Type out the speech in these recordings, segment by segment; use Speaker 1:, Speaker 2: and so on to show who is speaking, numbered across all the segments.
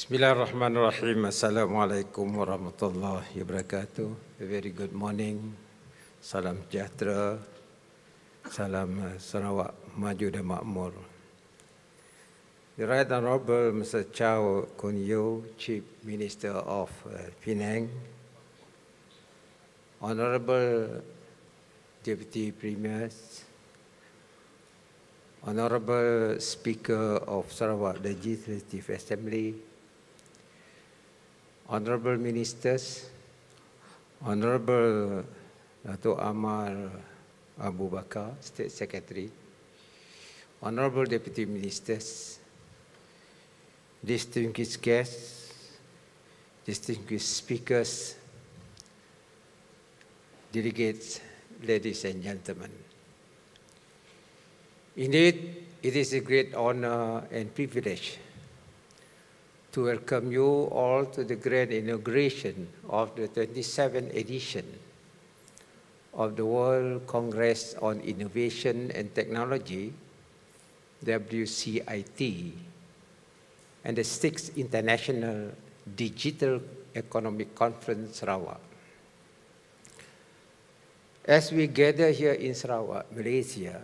Speaker 1: Bismillahirrahmanirrahim. Assalamualaikum warahmatullahi wabarakatuh. A very good morning. Salam sejahtera. Salam Sarawak maju dan makmur. The Right Honourable Mr. Chow Kun Yew, Chief Minister of Penang, Honourable Deputy Premiers, Honourable Speaker of Sarawak Legislative Assembly, Honourable Ministers, Honourable Datuk Amar Abu Bakar, State Secretary, Honourable Deputy Ministers, distinguished guests, distinguished speakers, delegates, ladies and gentlemen. Indeed, it is a great honor and privilege to welcome you all to the grand inauguration of the 27th edition of the World Congress on Innovation and Technology, WCIT, and the 6th International Digital Economic Conference, Sarawak. As we gather here in Sarawak, Malaysia,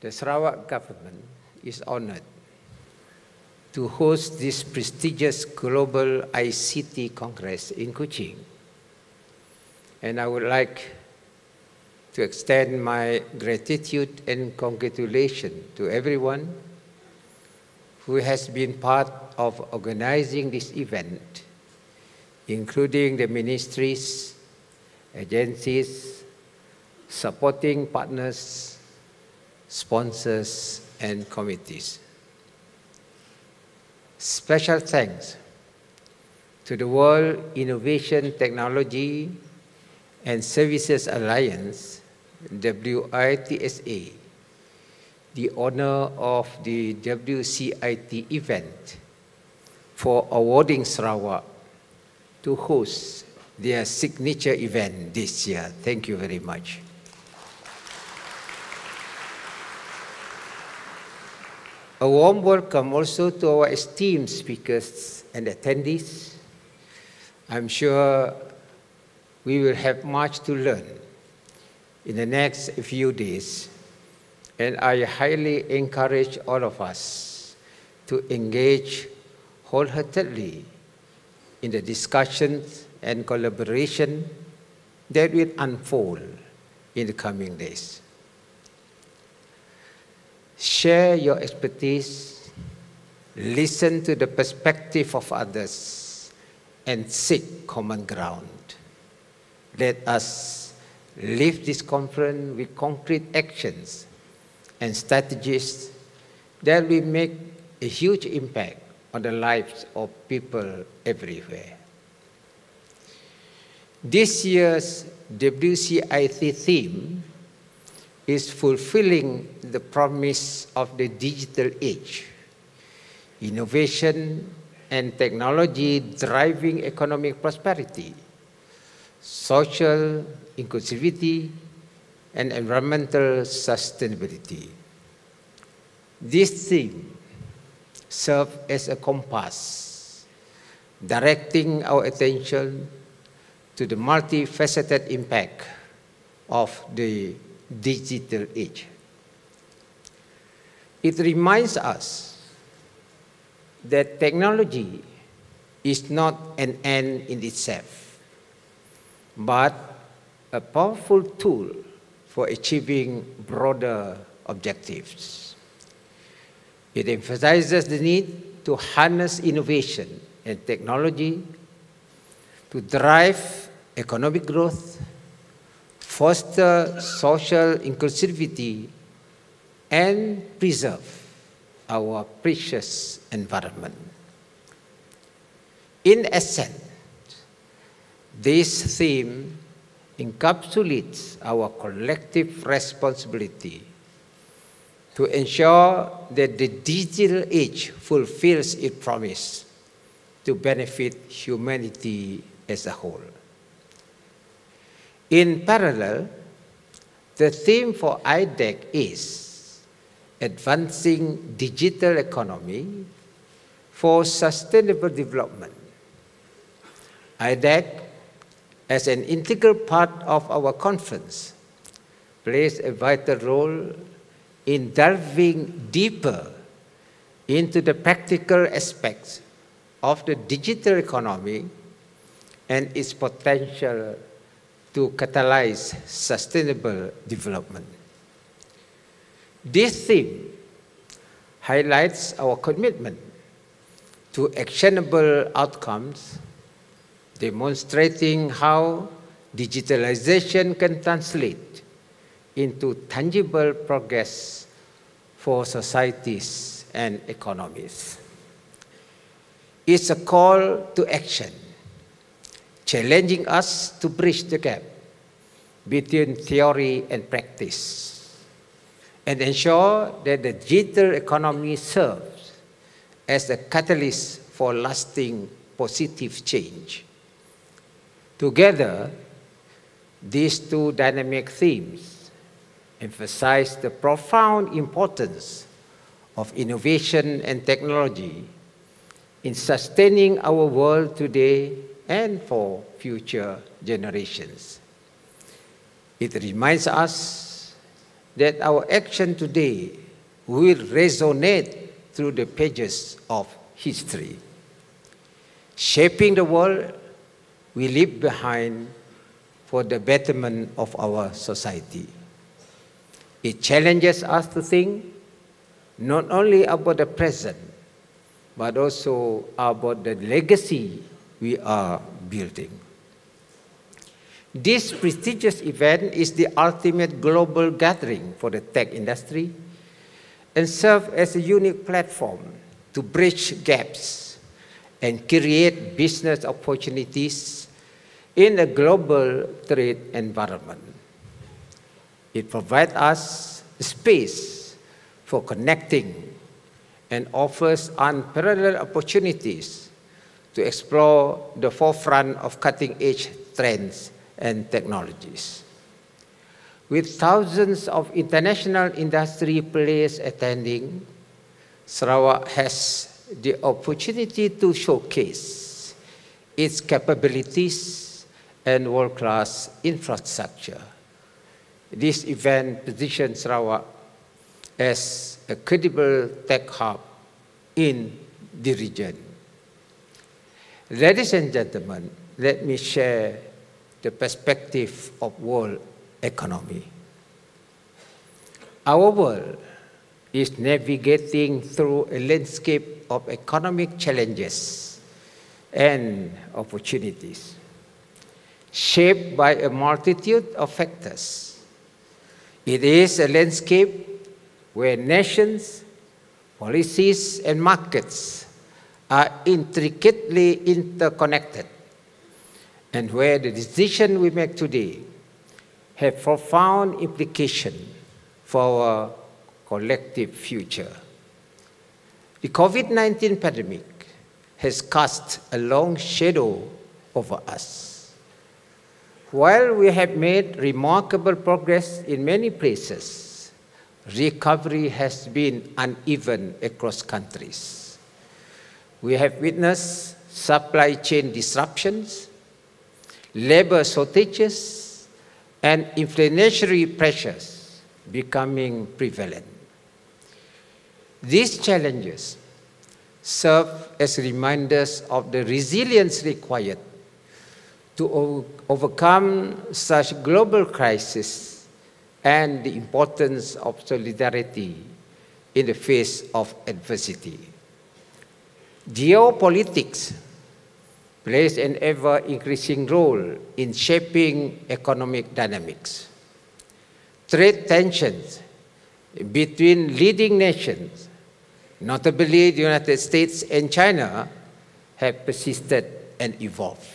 Speaker 1: the Sarawak government is honored to host this prestigious global ICT Congress in Kuching. And I would like to extend my gratitude and congratulations to everyone who has been part of organizing this event, including the ministries, agencies, supporting partners, sponsors, and committees. Special thanks to the World Innovation Technology and Services Alliance, WITSA, the honor of the WCIT event for awarding Sarawak to host their signature event this year. Thank you very much. A warm welcome also to our esteemed speakers and attendees. I'm sure we will have much to learn in the next few days, and I highly encourage all of us to engage wholeheartedly in the discussions and collaboration that will unfold in the coming days. Share your expertise, listen to the perspective of others, and seek common ground. Let us leave this conference with concrete actions and strategies that will make a huge impact on the lives of people everywhere. This year's WCIT theme is fulfilling the promise of the digital age, innovation and technology driving economic prosperity, social inclusivity, and environmental sustainability. This theme serves as a compass, directing our attention to the multifaceted impact of the digital age. It reminds us that technology is not an end in itself, but a powerful tool for achieving broader objectives. It emphasizes the need to harness innovation and technology to drive economic growth, foster social inclusivity, and preserve our precious environment. In essence, this theme encapsulates our collective responsibility to ensure that the digital age fulfills its promise to benefit humanity as a whole. In parallel, the theme for IDECS is Advancing Digital Economy for Sustainable Development. IDECS, as an integral part of our conference, plays a vital role in delving deeper into the practical aspects of the digital economy and its potential to catalyze sustainable development. This theme highlights our commitment to actionable outcomes, demonstrating how digitalization can translate into tangible progress for societies and economies. It's a call to action, challenging us to bridge the gap between theory and practice, and ensure that the digital economy serves as a catalyst for lasting positive change. Together, these two dynamic themes emphasize the profound importance of innovation and technology in sustaining our world today and for future generations. It reminds us that our action today will resonate through the pages of history, shaping the world we leave behind for the betterment of our society. It challenges us to think not only about the present, but also about the legacy we are building. This prestigious event is the ultimate global gathering for the tech industry and serves as a unique platform to bridge gaps and create business opportunities in a global trade environment. It provides us space for connecting and offers unparalleled opportunities to explore the forefront of cutting-edge trends and technologies. With thousands of international industry players attending, Sarawak has the opportunity to showcase its capabilities and world-class infrastructure. This event positions Sarawak as a credible tech hub in the region. Ladies and gentlemen, let me share the perspective of world economy. Our world is navigating through a landscape of economic challenges and opportunities, shaped by a multitude of factors. It is a landscape where nations, policies, and markets are intricately interconnected, and where the decisions we make today have profound implications for our collective future. The COVID-19 pandemic has cast a long shadow over us. While we have made remarkable progress in many places, recovery has been uneven across countries. We have witnessed supply chain disruptions, labor shortages, and inflationary pressures becoming prevalent. These challenges serve as reminders of the resilience required to overcome such global crises and the importance of solidarity in the face of adversity. Geopolitics plays an ever-increasing role in shaping economic dynamics. Trade tensions between leading nations, notably the United States and China, have persisted and evolved.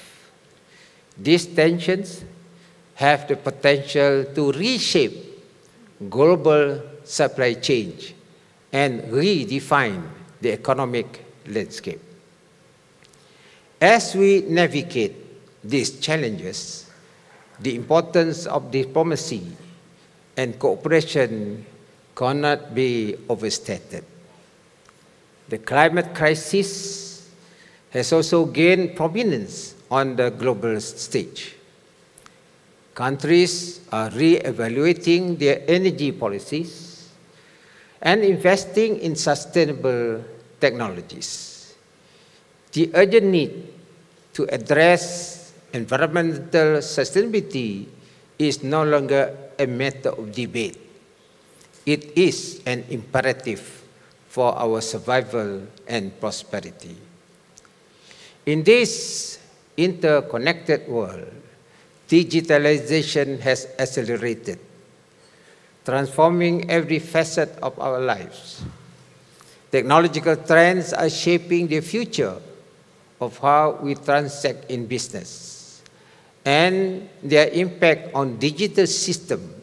Speaker 1: These tensions have the potential to reshape global supply chains and redefine the economic landscape. As we navigate these challenges, the importance of diplomacy and cooperation cannot be overstated. The climate crisis has also gained prominence on the global stage. Countries are re-evaluating their energy policies and investing in sustainable technologies. The urgent need to address environmental sustainability is no longer a matter of debate. It is an imperative for our survival and prosperity. In this interconnected world, digitalization has accelerated, transforming every facet of our lives. Technological trends are shaping the future of how we transact in business, and their impact on digital system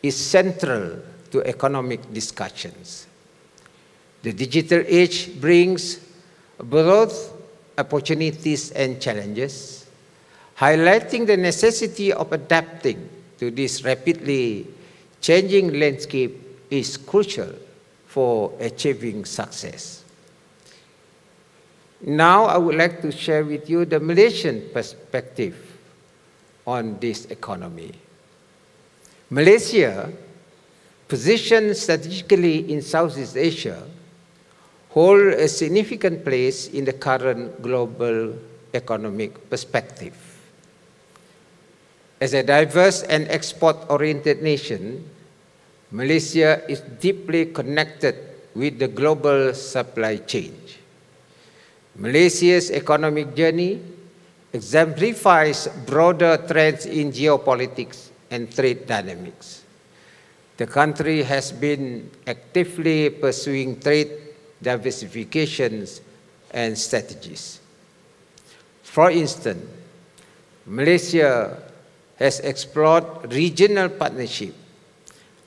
Speaker 1: is central to economic discussions. The digital age brings both opportunities and challenges, highlighting the necessity of adapting to this rapidly changing landscape is crucial for achieving success. Now I would like to share with you the Malaysian perspective on this economy. Malaysia, positioned strategically in Southeast Asia, hold a significant place in the current global economic perspective. As a diverse and export-oriented nation, Malaysia is deeply connected with the global supply chain. Malaysia's economic journey exemplifies broader trends in geopolitics and trade dynamics. The country has been actively pursuing trade diversifications and strategies. For instance, Malaysia has explored regional partnership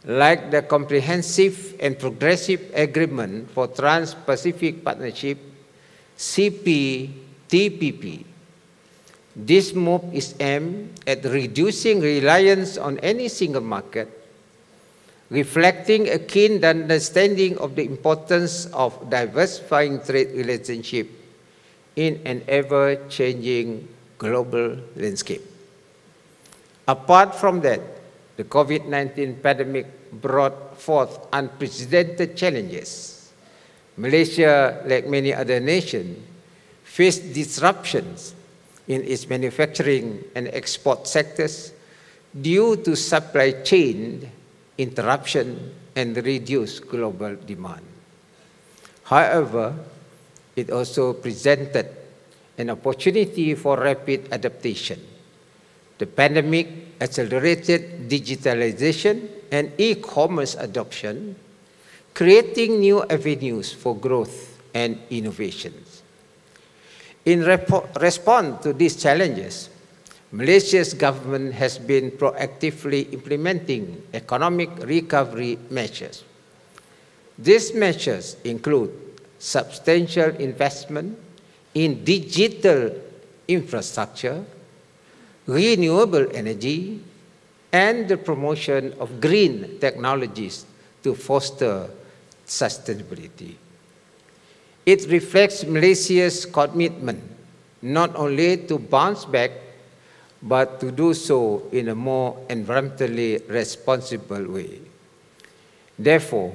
Speaker 1: like the Comprehensive and Progressive Agreement for Trans-Pacific Partnership, CPTPP. This move is aimed at reducing reliance on any single market, reflecting a keen understanding of the importance of diversifying trade relationships in an ever-changing global landscape. Apart from that, the COVID-19 pandemic brought forth unprecedented challenges. Malaysia, like many other nations, faced disruptions in its manufacturing and export sectors due to supply chain interruption and reduced global demand. However, it also presented an opportunity for rapid adaptation. The pandemic accelerated digitalization and e-commerce adoption, creating new avenues for growth and innovations. In response to these challenges, Malaysia's government has been proactively implementing economic recovery measures. These measures include substantial investment in digital infrastructure, renewable energy, and the promotion of green technologies to foster sustainability. It reflects Malaysia's commitment not only to bounce back, but to do so in a more environmentally responsible way. Therefore,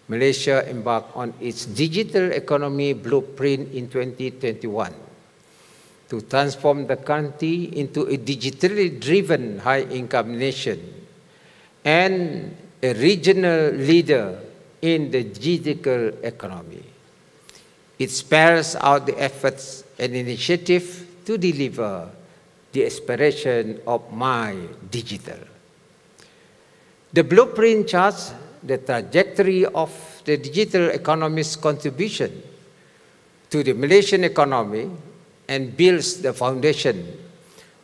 Speaker 1: Malaysia embarked on its digital economy blueprint in 2021 to transform the country into a digitally driven high-income nation and a regional leader in the digital economy. It spells out the efforts and initiative to deliver the aspiration of My Digital. The blueprint charts the trajectory of the digital economy's contribution to the Malaysian economy and builds the foundation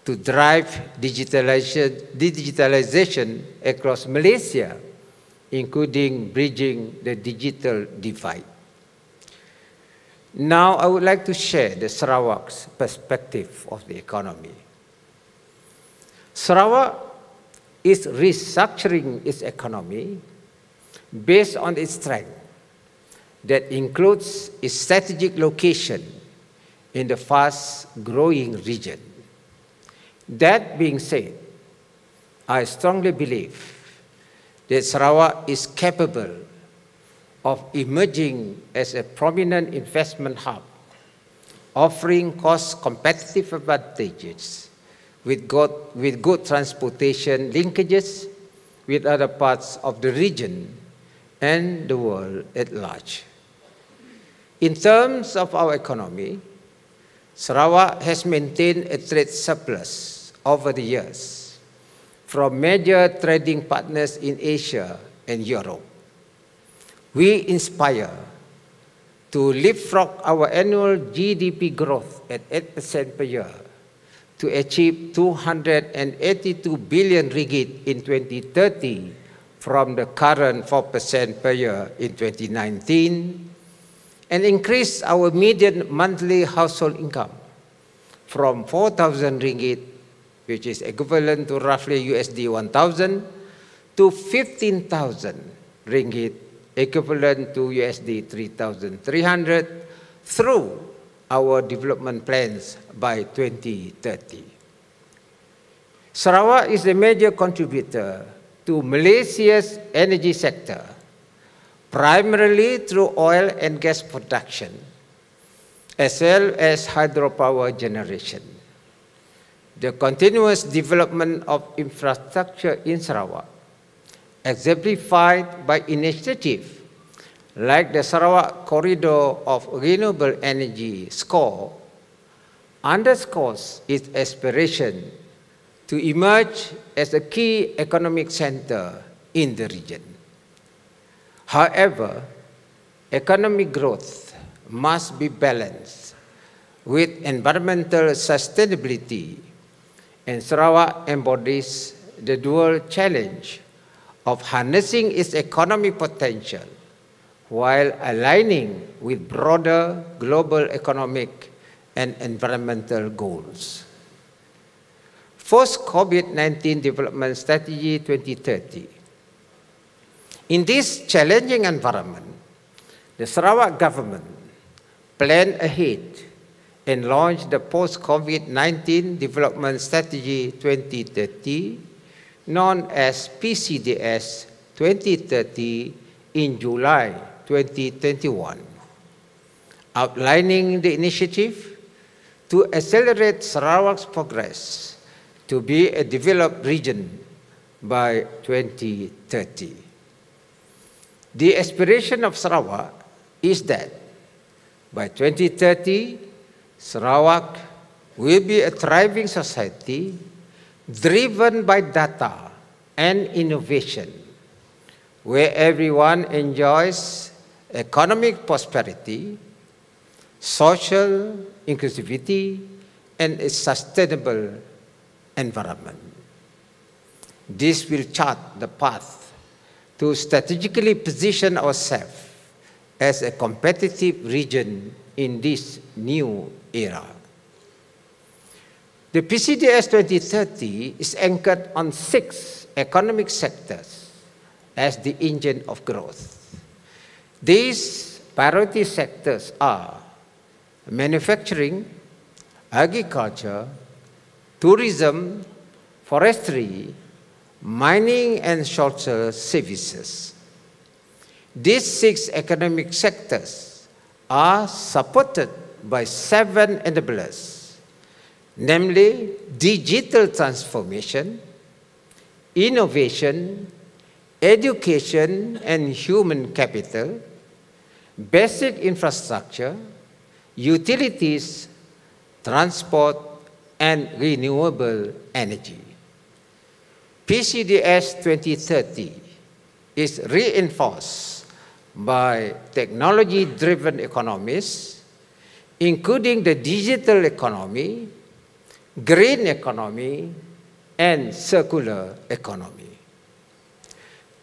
Speaker 1: to drive digitalization across Malaysia, including bridging the digital divide. Now, I would like to share the Sarawak's perspective of the economy. Sarawak is restructuring its economy based on its strength that includes its strategic location in the fast-growing region. That being said, I strongly believe that Sarawak is capable of emerging as a prominent investment hub, offering cost-competitive advantages with good transportation linkages with other parts of the region and the world at large. In terms of our economy, Sarawak has maintained a trade surplus over the years from major trading partners in Asia and Europe. We inspire to leapfrog our annual GDP growth at 8% per year to achieve 282 billion ringgit in 2030 from the current 4% per year in 2019, and increase our median monthly household income from 4,000 ringgit, which is equivalent to roughly USD 1,000, to 15,000 ringgit, equivalent to USD 3,300, through our development plans by 2030. Sarawak is a major contributor to Malaysia's energy sector, primarily through oil and gas production, as well as hydropower generation. The continuous development of infrastructure in Sarawak, exemplified by initiatives like the Sarawak Corridor of Renewable Energy SCORE, underscores its aspiration to emerge as a key economic center in the region. However, economic growth must be balanced with environmental sustainability, and Sarawak embodies the dual challenge of harnessing its economic potential while aligning with broader global economic and environmental goals. Post-COVID-19 Development Strategy 2030. In this challenging environment, the Sarawak government planned ahead and launched the Post-COVID-19 Development Strategy 2030, known as PCDS 2030, in July 2021, outlining the initiative to accelerate Sarawak's progress to be a developed region by 2030. The aspiration of Sarawak is that by 2030, Sarawak will be a thriving society driven by data and innovation, where everyone enjoys economic prosperity, social inclusivity, and a sustainable environment. This will chart the path to strategically position ourselves as a competitive region in this new era. The PCDS 2030 is anchored on 6 economic sectors as the engine of growth. These priority sectors are manufacturing, agriculture, tourism, forestry, mining, and social services. These 6 economic sectors are supported by 7 enablers, namely digital transformation, innovation, education and human capital, basic infrastructure, utilities, transport, and renewable energy. PCDS 2030 is reinforced by technology-driven economies, including the digital economy, green economy, and circular economy.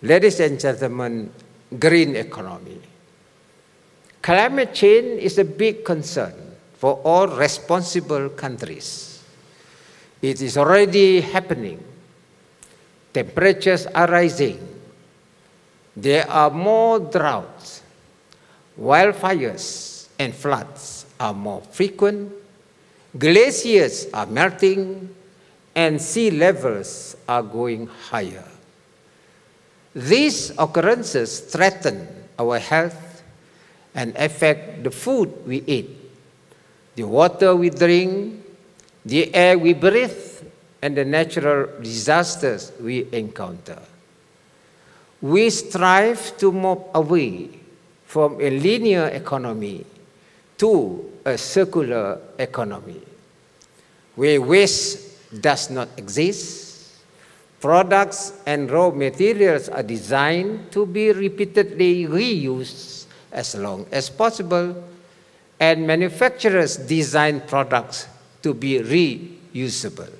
Speaker 1: Ladies and gentlemen, green economy. Climate change is a big concern for all responsible countries. It is already happening. Temperatures are rising. There are more droughts. wildfires and floods are more frequent, glaciers are melting, and sea levels are going higher. These occurrences threaten our health and affect the food we eat, the water we drink, the air we breathe, and the natural disasters we encounter. We strive to move away from a linear economy to a circular economy, where waste does not exist. Products and raw materials are designed to be repeatedly reused as long as possible, and manufacturers design products to be reusable.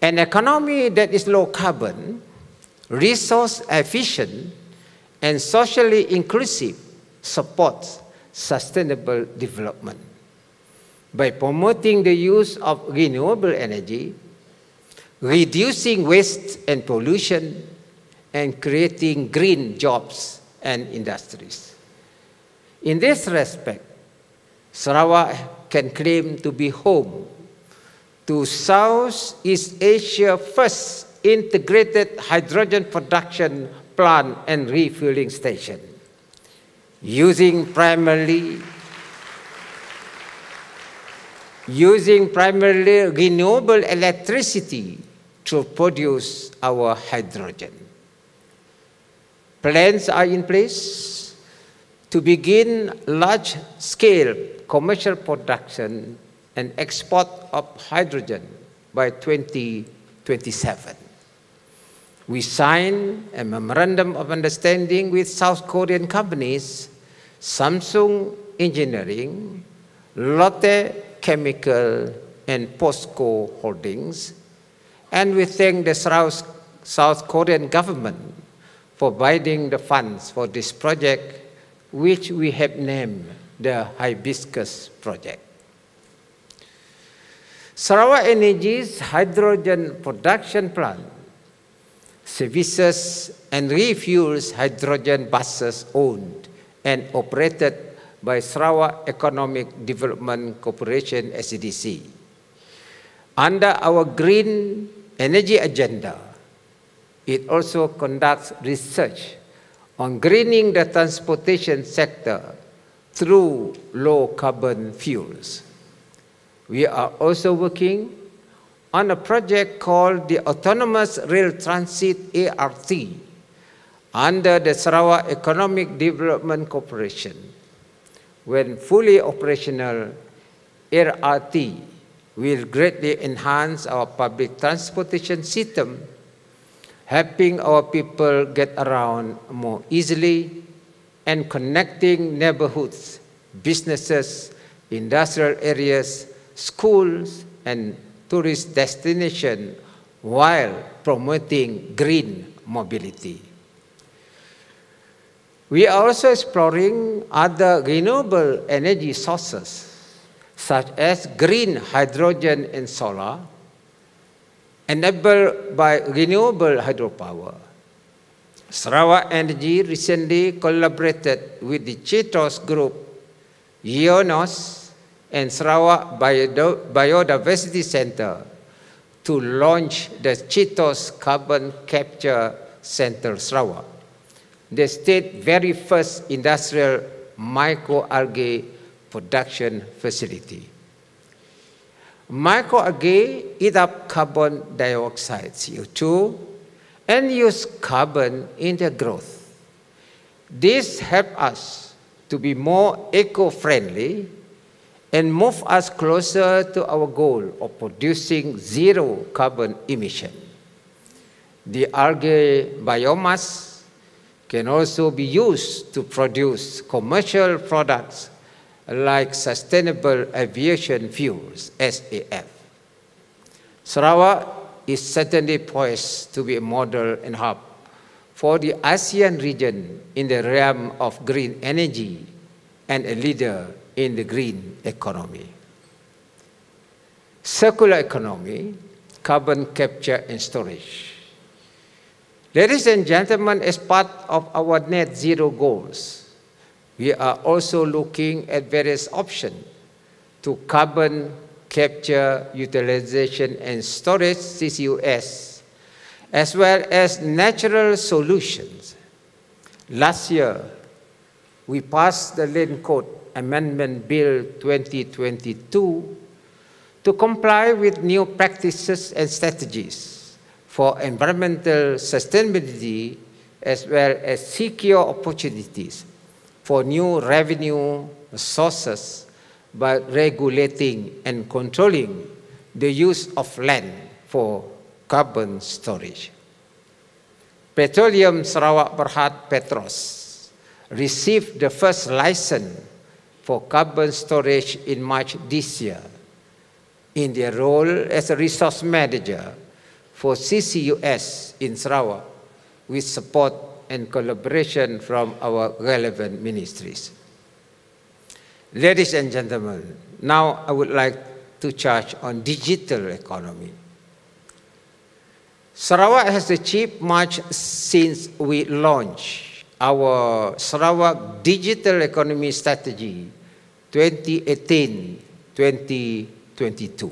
Speaker 1: An economy that is low carbon, resource efficient, and socially inclusive supports sustainable development. By promoting the use of renewable energy, reducing waste and pollution, and creating green jobs and industries. In this respect, Sarawak can claim to be home to Southeast Asia's first integrated hydrogen production plant and refueling station, using primarily renewable electricity to produce our hydrogen. Plans are in place to begin large-scale commercial production and export of hydrogen by 2027. We signed a memorandum of understanding with South Korean companies, Samsung Engineering, Lotte Chemical, and POSCO Holdings, and we thank the South Korean government for providing the funds for this project, which we have named the Hibiscus Project. Sarawak Energy's hydrogen production plant services and refuels hydrogen buses owned and operated by Sarawak Economic Development Corporation, SEDC. Under our green energy agenda, it also conducts research on greening the transportation sector through low-carbon fuels. We are also working on a project called the Autonomous Rail Transit ART under the Sarawak Economic Development Corporation. When fully operational, ART will greatly enhance our public transportation system, helping our people get around more easily and connecting neighborhoods, businesses, industrial areas, schools, and tourist destinations while promoting green mobility. We are also exploring other renewable energy sources, such as green hydrogen and solar, enabled by renewable hydropower. Sarawak Energy recently collaborated with the Chitos Group, IONOS, and Sarawak Biodiversity Center to launch the Chitos Carbon Capture Center Sarawak, the state's very first industrial microalgae production facility. Microalgae eat up carbon dioxide, CO2, and use carbon in their growth. This helps us to be more eco-friendly and move us closer to our goal of producing zero carbon emission. The algae biomass can also be used to produce commercial products like sustainable aviation fuels, SAF. Sarawak is certainly poised to be a model and hub for the ASEAN region in the realm of green energy and a leader in the green economy. Circular economy, carbon capture and storage. Ladies and gentlemen, as part of our net zero goals, we are also looking at various options to carbon capture, utilization, and storage, CCUS, as well as natural solutions. Last year, we passed the Land Code Amendment Bill 2022 to comply with new practices and strategies for environmental sustainability, as well as secure opportunities for new revenue sources by regulating and controlling the use of land for carbon storage. Petroleum Sarawak Berhad Petros received the first license for carbon storage in March this year in their role as a resource manager for CCUS in Sarawak with support and collaboration from our relevant ministries. Ladies and gentlemen, now I would like to touch on digital economy. Sarawak has achieved much since we launched our Sarawak Digital Economy Strategy 2018-2022.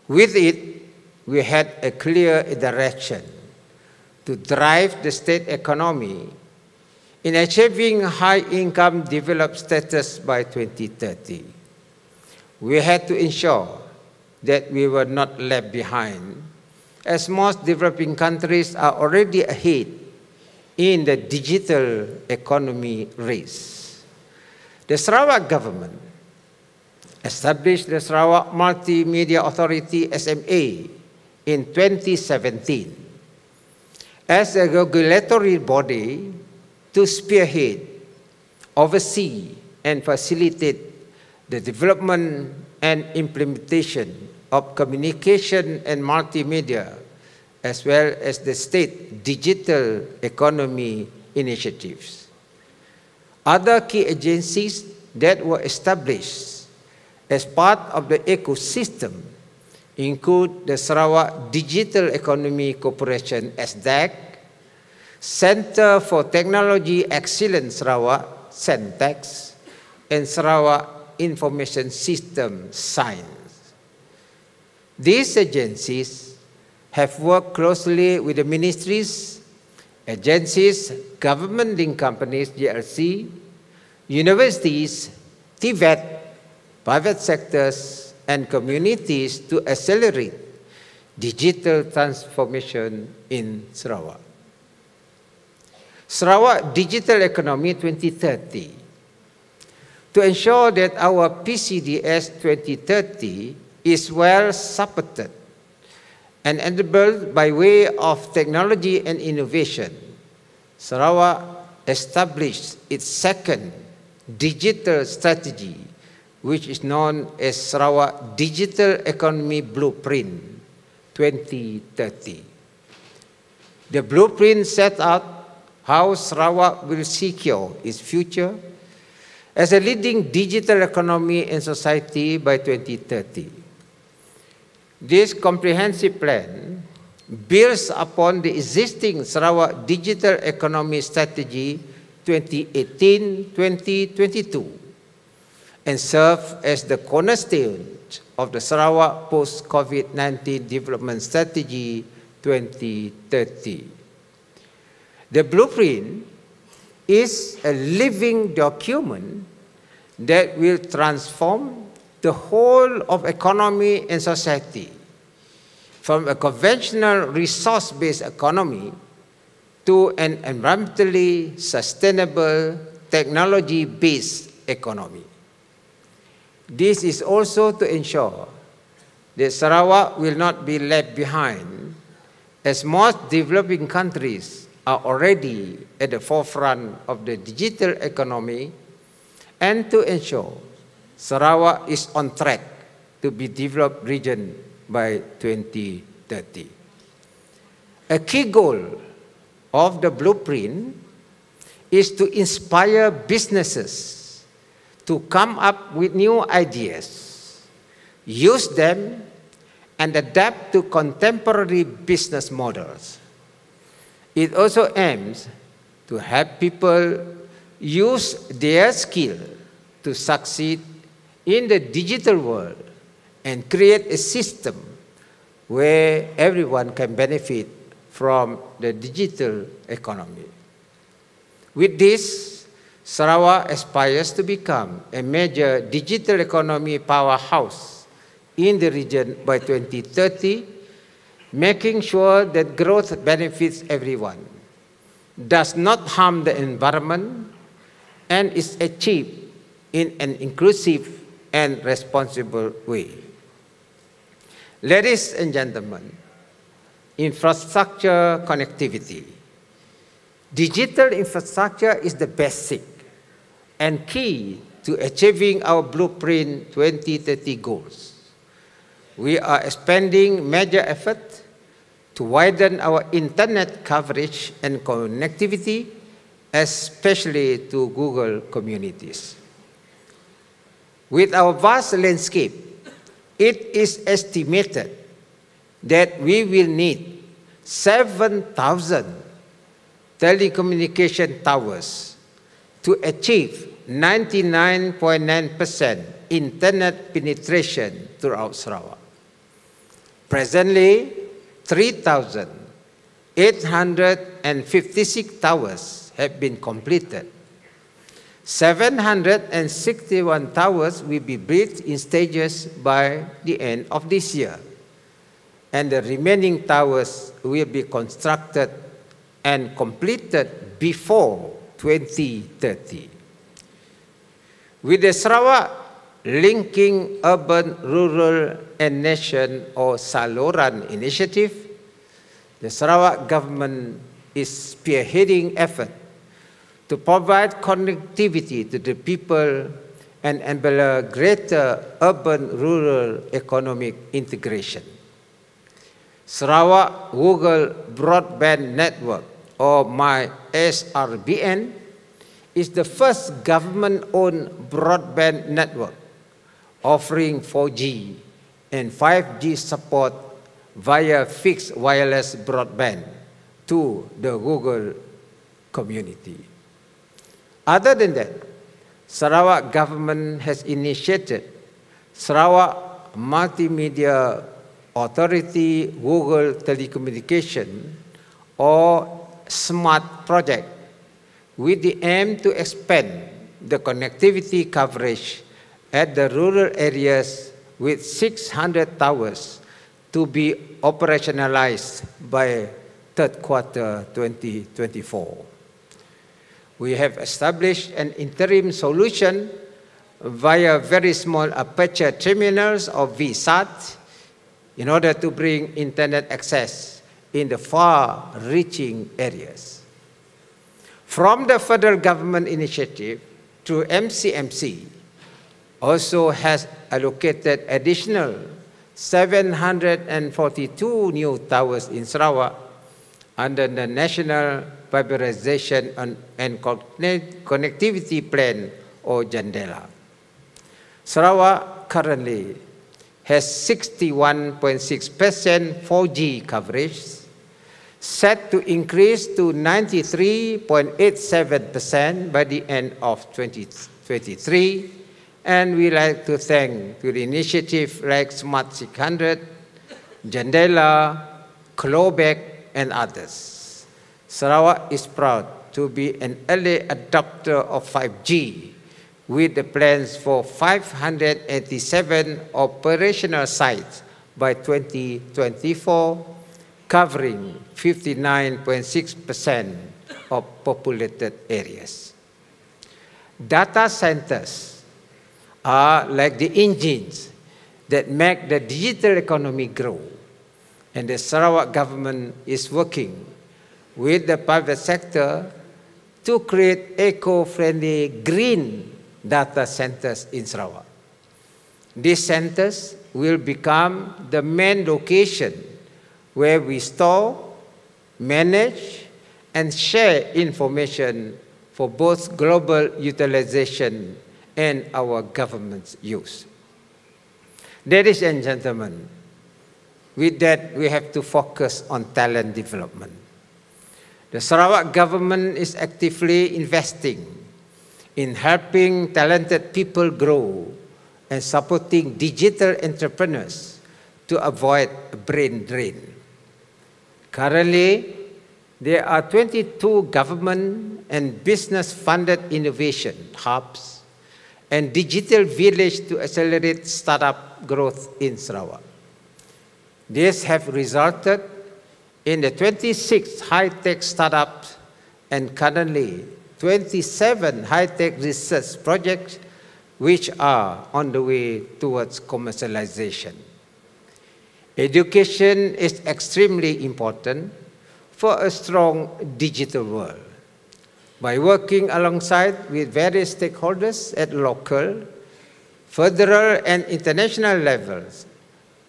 Speaker 1: With it, we had a clear direction to drive the state economy in achieving high-income developed status by 2030. We had to ensure that we were not left behind, as most developing countries are already ahead in the digital economy race. The Sarawak government established the Sarawak Multimedia Authority SMA in 2017 as a regulatory body to spearhead, oversee, and facilitate the development and implementation of communication and multimedia, as well as the state digital economy initiatives. Other key agencies that were established as part of the ecosystem include the Sarawak Digital Economy Corporation, SDEC, Center for Technology Excellence Sarawak, CENTEX, and Sarawak Information System Science. These agencies have worked closely with the ministries, agencies, government-linked companies, GLC, universities, TVET, private sectors, and communities to accelerate digital transformation in Sarawak. Sarawak Digital Economy 2030. To ensure that our PCDS 2030 is well supported and enabled by way of technology and innovation, Sarawak established its second digital strategy, which is known as Sarawak Digital Economy Blueprint 2030. The blueprint set out how Sarawak will secure its future as a leading digital economy and society by 2030. This comprehensive plan builds upon the existing Sarawak Digital Economy Strategy 2018-2022 and serves as the cornerstone of the Sarawak Post-COVID-19 Development Strategy 2030. The blueprint is a living document that will transform the whole of economy and society from a conventional resource-based economy to an environmentally sustainable technology-based economy. This is also to ensure that Sarawak will not be left behind, as most developing countries are already at the forefront of the digital economy, and to ensure Sarawak is on track to be developed region by 2030. A key goal of the blueprint is to inspire businesses to come up with new ideas, use them, and adapt to contemporary business models. It also aims to help people use their skill to succeed in the digital world and create a system where everyone can benefit from the digital economy. With this, Sarawak aspires to become a major digital economy powerhouse in the region by 2030, making sure that growth benefits everyone, does not harm the environment, and is achieved in an inclusive and responsible way. Ladies and gentlemen, infrastructure connectivity. Digital infrastructure is the basic and key to achieving our Blueprint 2030 goals. We are expanding major effort to widen our internet coverage and connectivity, especially to Google communities. With our vast landscape, it is estimated that we will need 7,000 telecommunication towers to achieve 99.9% internet penetration throughout Sarawak. Presently, 3,856 towers have been completed. 761 towers will be built in stages by the end of this year, and the remaining towers will be constructed and completed before 2030. With the Sarawak Linking Urban, Rural and Nation or SALORAN initiative, the Sarawak government is spearheading effort to provide connectivity to the people and enable greater urban-rural economic integration. Sarawak Google Broadband Network, or MySRBN, is the first government-owned broadband network offering 4G and 5G support via fixed wireless broadband to the Google community. Other than that, Sarawak government has initiated Sarawak Multimedia Authority Google Telecommunication or SMART project with the aim to expand the connectivity coverage at the rural areas with 600 towers to be operationalized by third quarter 2024. We have established an interim solution via very small aperture terminals or VSAT in order to bring internet access in the far-reaching areas. From the federal government initiative through MCMC, also has allocated additional 742 new towers in Sarawak under the National Fiberization and Connectivity Plan, or JANDELA. Sarawak currently has 61.6% 4G coverage, set to increase to 93.87% by the end of 2023, and we like to thank to the initiative like Smart 600, JANDELA, Clawback, and others. Sarawak is proud to be an early adopter of 5G with the plans for 587 operational sites by 2024, covering 59.6% of populated areas. Data centers are like the engines that make the digital economy grow, and the Sarawak government is working with the private sector to create eco-friendly green data centers in Sarawak. These centers will become the main location where we store, manage, and share information for both global utilization and our government's use. Ladies and gentlemen, with that, we have to focus on talent development. The Sarawak government is actively investing in helping talented people grow and supporting digital entrepreneurs to avoid brain drain. Currently, there are 22 government and business-funded innovation hubs and digital village to accelerate startup growth in Sarawak. These have resulted in the 26 high-tech startups and currently 27 high-tech research projects which are on the way towards commercialization. Education is extremely important for a strong digital world. By working alongside with various stakeholders at local, federal and international levels,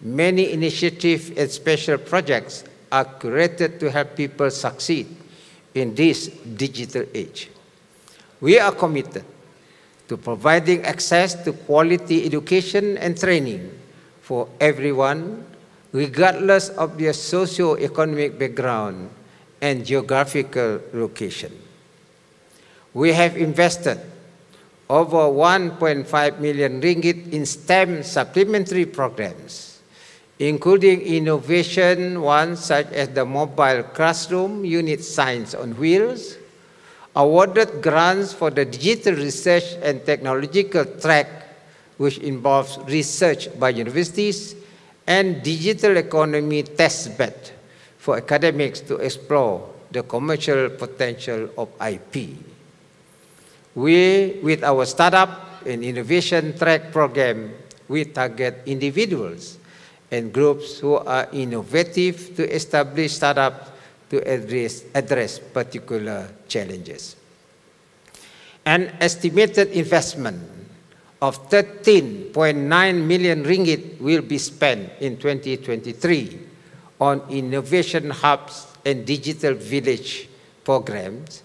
Speaker 1: many initiatives and special projects are created to help people succeed in this digital age. We are committed to providing access to quality education and training for everyone, regardless of their socio-economic background and geographical location. We have invested over 1.5 million ringgit in STEM supplementary programs, including innovation ones such as the mobile classroom unit Science on Wheels, awarded grants for the digital research and technological track, which involves research by universities, and digital economy testbed for academics to explore the commercial potential of IP. We, with our startup and innovation track program, we target individuals and groups who are innovative to establish startups to address particular challenges. An estimated investment of 13.9 million ringgit will be spent in 2023 on innovation hubs and digital village programs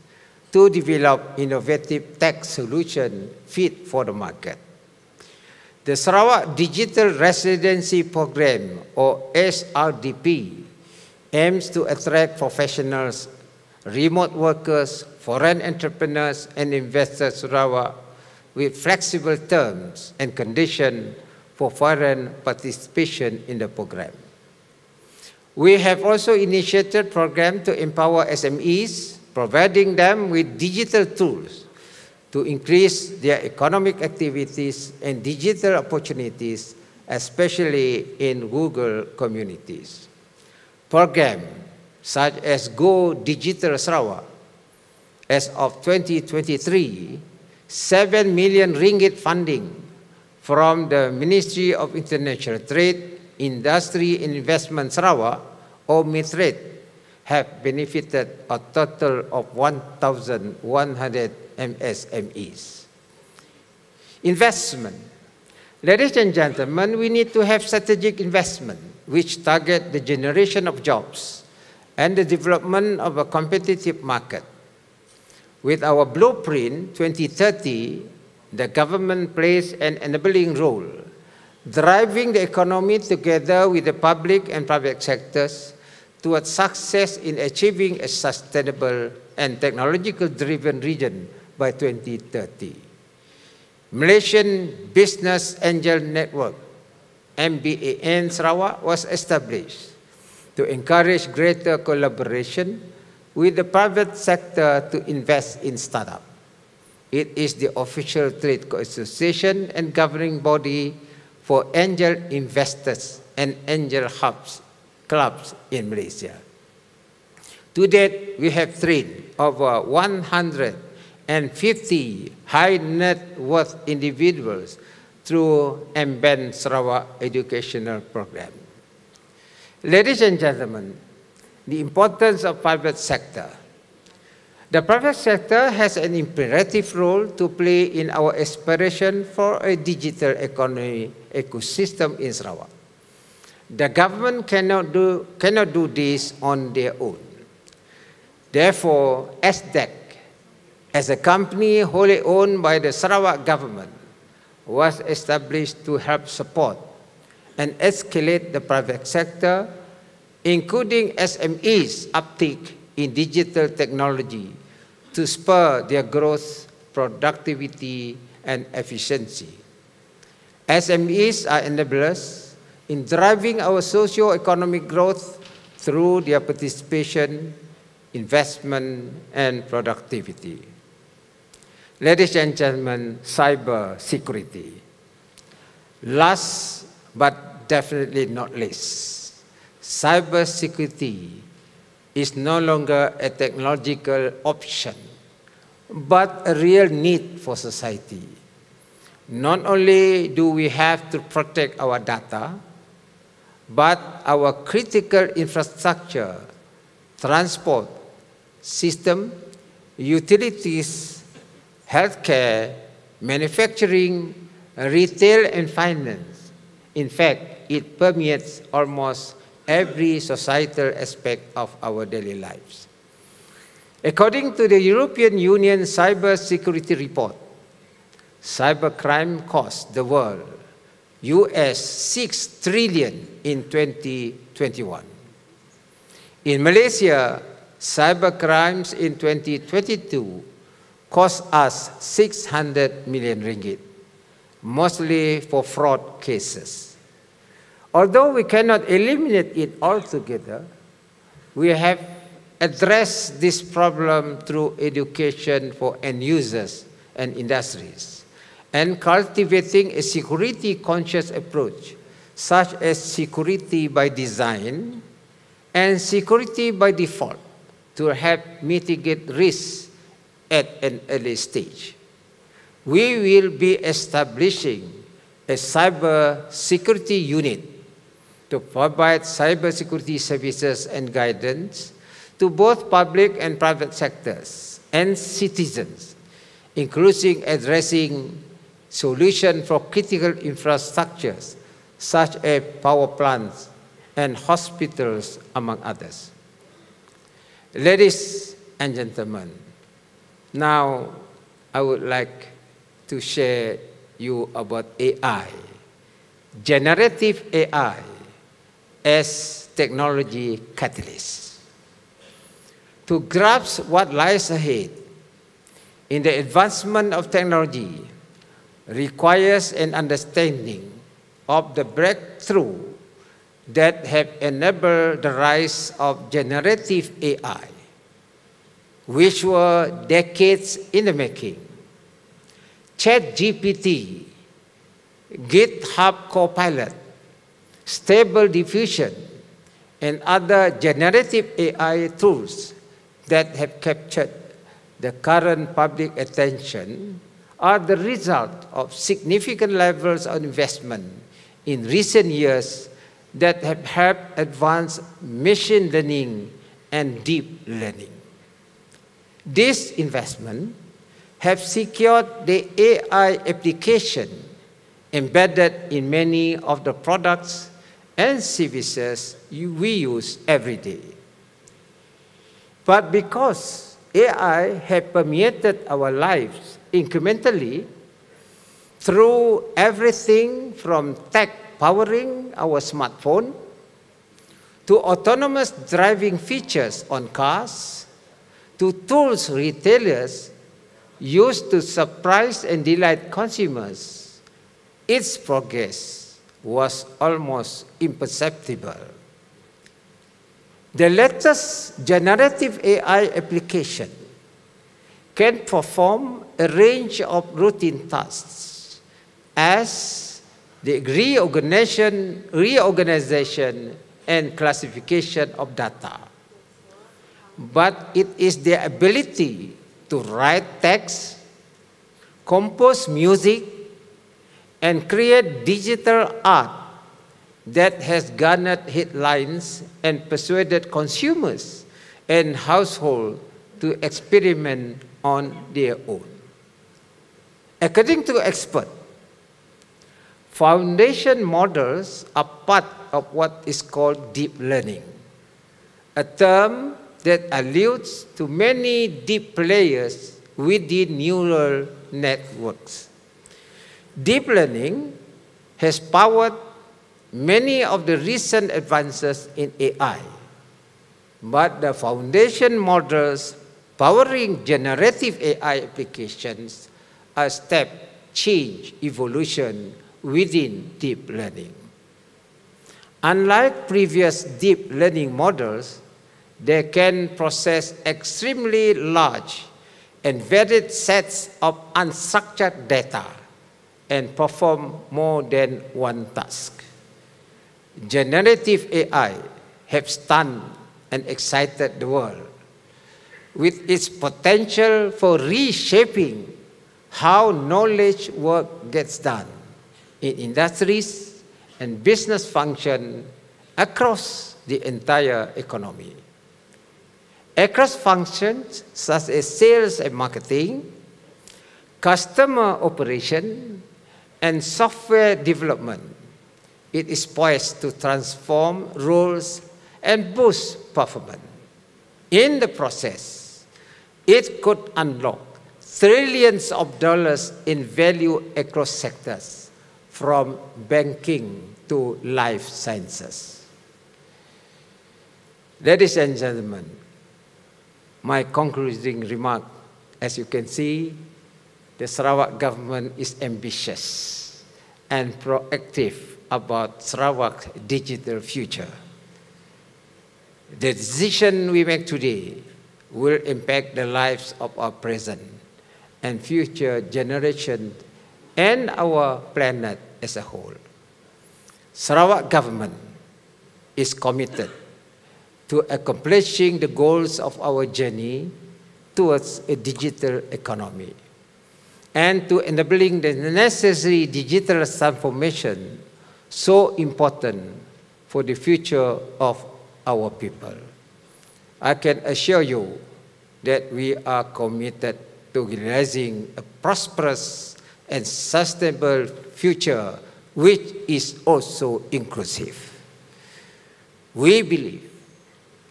Speaker 1: to develop innovative tech solutions fit for the market. The Sarawak Digital Residency Program, or SRDP, aims to attract professionals, remote workers, foreign entrepreneurs, and investors to Sarawak with flexible terms and conditions for foreign participation in the program. We have also initiated programs to empower SMEs, providing them with digital tools to increase their economic activities and digital opportunities, especially in rural communities. Programs such as Go Digital Sarawak, as of 2023, 7 million ringgit funding from the Ministry of International Trade, Industry and Investment Sarawak, or MITRADE, have benefited a total of 1,100 MSMEs. Investment. Ladies and gentlemen, we need to have strategic investment which target the generation of jobs and the development of a competitive market. With our Blueprint 2030, the government plays an enabling role, driving the economy together with the public and private sectors towards success in achieving a sustainable and technological-driven region by 2030. Malaysian Business Angel Network, MBAN Sarawak, was established to encourage greater collaboration with the private sector to invest in startups. It is the official trade association and governing body for angel investors and angel clubs in Malaysia. To date, we have trained over 150 high net worth individuals through MBAN Sarawak educational program. Ladies and gentlemen, the importance of private sector. The private sector has an imperative role to play in our aspiration for a digital economy ecosystem in Sarawak. The government cannot do this on their own. Therefore, IDECS, as a company wholly owned by the Sarawak government, was established to help support and escalate the private sector, including SMEs' uptake in digital technology to spur their growth, productivity and efficiency. SMEs are enablers in driving our socio-economic growth through their participation, investment, and productivity. Ladies and gentlemen, cyber security. Last but definitely not least, cyber security is no longer a technological option, but a real need for society. Not only do we have to protect our data, but our critical infrastructure, transport system, utilities, healthcare, manufacturing, retail, and finance. In fact, it permeates almost every societal aspect of our daily lives. According to the European Union Cyber Security Report, cybercrime cost the world US 6 trillion in 2021. In Malaysia, cybercrimes in 2022 cost us 600 million ringgit, mostly for fraud cases. Although we cannot eliminate it altogether, we have addressed this problem through education for end users and industries, and cultivating a security-conscious approach, such as security by design and security by default, to help mitigate risks at an early stage. We will be establishing a cyber security unit to provide cybersecurity services and guidance to both public and private sectors and citizens, including addressing solutions for critical infrastructures such as power plants and hospitals, among others. Ladies and gentlemen, now I would like to share you about AI, generative AI as technology catalyst. To grasp what lies ahead in the advancement of technology requires an understanding of the breakthrough that have enabled the rise of generative AI, which were decades in the making. ChatGPT, GitHub Copilot, Stable Diffusion, and other generative AI tools that have captured the current public attention are the result of significant levels of investment in recent years that have helped advance machine learning and deep learning. This investment have secured the AI application embedded in many of the products and services we use every day. But because AI has permeated our lives incrementally through everything from tech powering our smartphone to autonomous driving features on cars to tools retailers use to surprise and delight consumers, its progress was almost imperceptible. The latest generative AI application can perform a range of routine tasks as the reorganization and classification of data. But it is their ability to write text, compose music, and create digital art that has garnered headlines and persuaded consumers and households to experiment on their own. According to experts, foundation models are part of what is called deep learning, a term that alludes to many deep layers within neural networks. Deep learning has powered many of the recent advances in AI, but the foundation models powering generative AI applications a step change evolution within deep learning. Unlike previous deep learning models, they can process extremely large and varied sets of unstructured data and perform more than one task. Generative AI have stunned and excited the world with its potential for reshaping how knowledge work gets done in industries and business function across the entire economy. Across functions such as sales and marketing, customer operation, and software development, it is poised to transform roles and boost performance. In the process, it could unlock trillions of dollars in value across sectors, from banking to life sciences. Ladies and gentlemen, my concluding remark, as you can see, the Sarawak government is ambitious and proactive about Sarawak's digital future. The decision we make today will impact the lives of our present and future generations and our planet as a whole. Sarawak government is committed to accomplishing the goals of our journey towards a digital economy and to enabling the necessary digital transformation so important for the future of our people. I can assure you that we are committed to realizing a prosperous and sustainable future which is also inclusive. We believe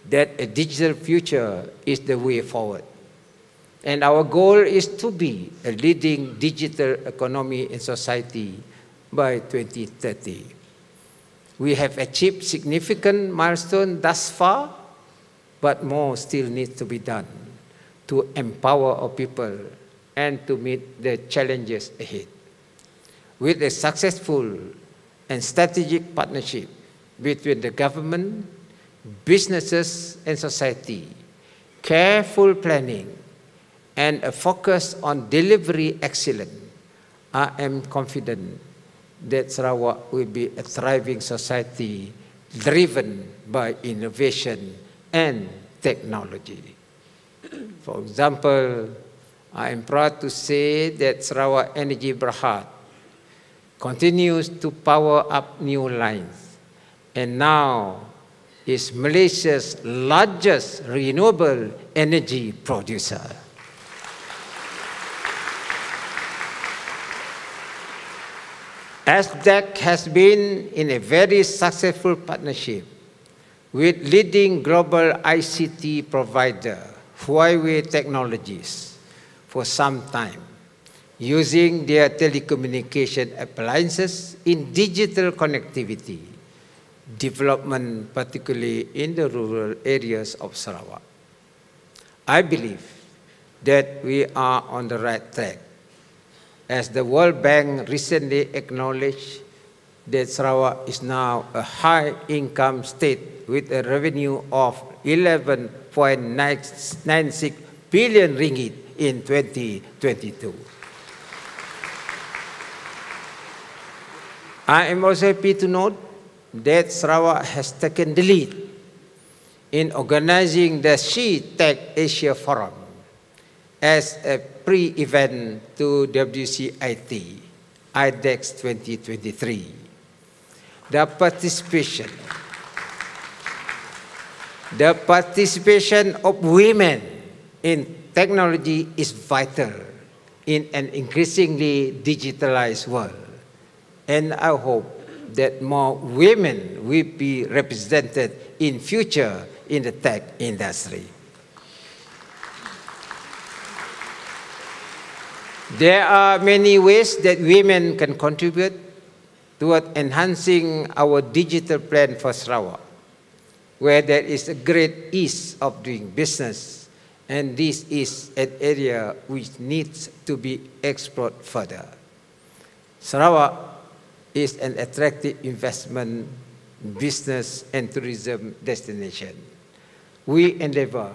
Speaker 1: that a digital future is the way forward. And our goal is to be a leading digital economy in society by 2030. We have achieved significant milestones thus far, but more still needs to be done to empower our people and to meet the challenges ahead. With a successful and strategic partnership between the government, businesses and society, careful planning, and a focus on delivery excellence, I am confident that Sarawak will be a thriving society driven by innovation and technology. For example, I am proud to say that Sarawak Energy Berhad continues to power up new lines and now is Malaysia's largest renewable energy producer. IDECS has been in a very successful partnership with leading global ICT provider Huawei Technologies for some time, using their telecommunication appliances in digital connectivity development, particularly in the rural areas of Sarawak. I believe that we are on the right track, as the World Bank recently acknowledged that Sarawak is now a high-income state with a revenue of 11.96 billion ringgit in 2022. I am also happy to note that Sarawak has taken the lead in organizing the She-Tech Asia Forum as a pre-event to WCIT, IDECS 2023. The participation of women in technology is vital in an increasingly digitalized world, and I hope that more women will be represented in future in the tech industry. There are many ways that women can contribute toward enhancing our digital plan for Sarawak, where there is a great ease of doing business And this is an area which needs to be explored further. Sarawak is an attractive investment, business and tourism destination. We endeavor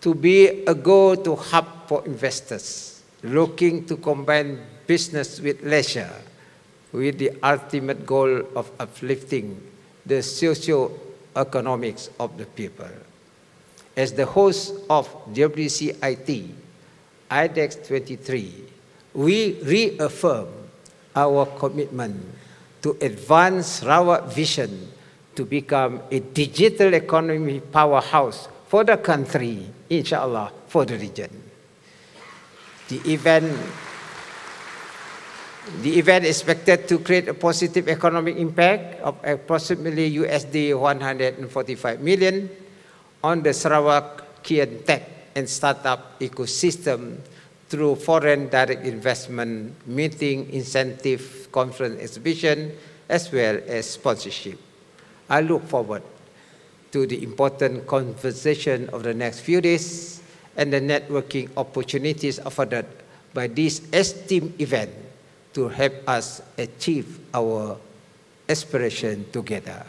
Speaker 1: to be a go-to hub for investors looking to combine business with leisure with the ultimate goal of uplifting the socio-economics of the people. As the host of WCIT IDECS 23, we reaffirm our commitment to advance Sarawak vision to become a digital economy powerhouse for the country, inshallah, for the region. The event is expected to create a positive economic impact of approximately USD 145 million on the Sarawak key and tech and startup ecosystem through foreign direct investment, meeting, incentive, conference, exhibition, as well as sponsorship. I look forward to the important conversation of the next few days and the networking opportunities offered by this esteemed event to help us achieve our aspiration together.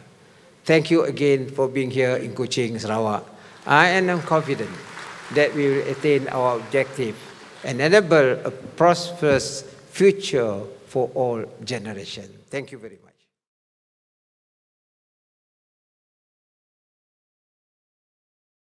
Speaker 1: Thank you again for being here in Kuching, Sarawak. I am confident that we will attain our objective and enable a prosperous future for all generations. Thank you very much.